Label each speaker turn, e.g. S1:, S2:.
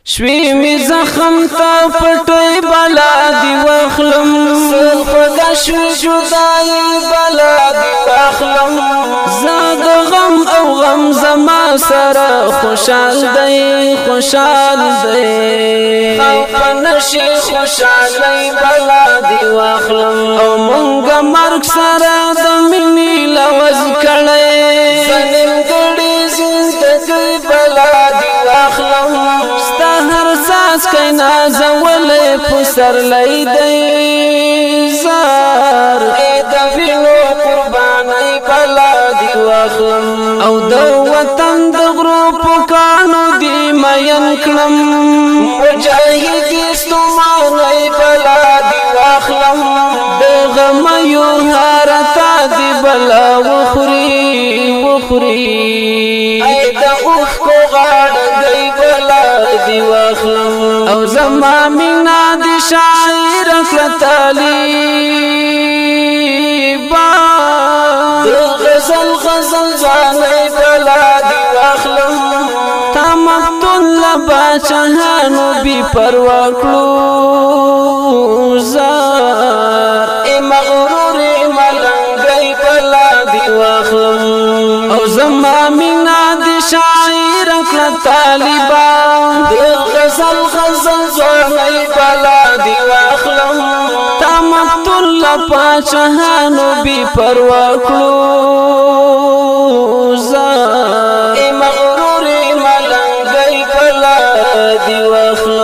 S1: شوی می زخم تا پټوي بلا دی واخلم
S2: خدا شوی جدای بلا دی واخلم
S1: زاد غم او غم زما سره خوشحال دی خوشحال دی
S2: خوف نشي خوشحالي بلا دی واخلم
S1: او مونږه مرګ سره د مینې لوز کړی
S2: زنم ګړي زندګي بلا دی واخلم
S1: ستا هر ساس کای نازولې پسر لای دی زار
S2: د وینو قرباني بلا دی واخلم
S1: او د وطن د غرو پکانو دی مین کړم
S2: مجاهد استماني بلا دی واخلم
S1: د غم یو هارتا دی بلا وخوري
S2: ای د اوخ کو غاړ دی بلا دی واخلم
S1: او زما مینا دی شاعر کتالی
S2: غزل ځاني بلا دی واخلم
S1: تمت لبا چهانو بی پروا کړو زار
S2: مغرور ملنګي بلا دی واخلم
S1: او زما مینا دی شاعر کړه طالبان
S2: غزل ځاني بلا دی واخلم
S1: تمت لبا چهانو بی پروا کړو
S2: مغرور ملنګي بلا دی واخلم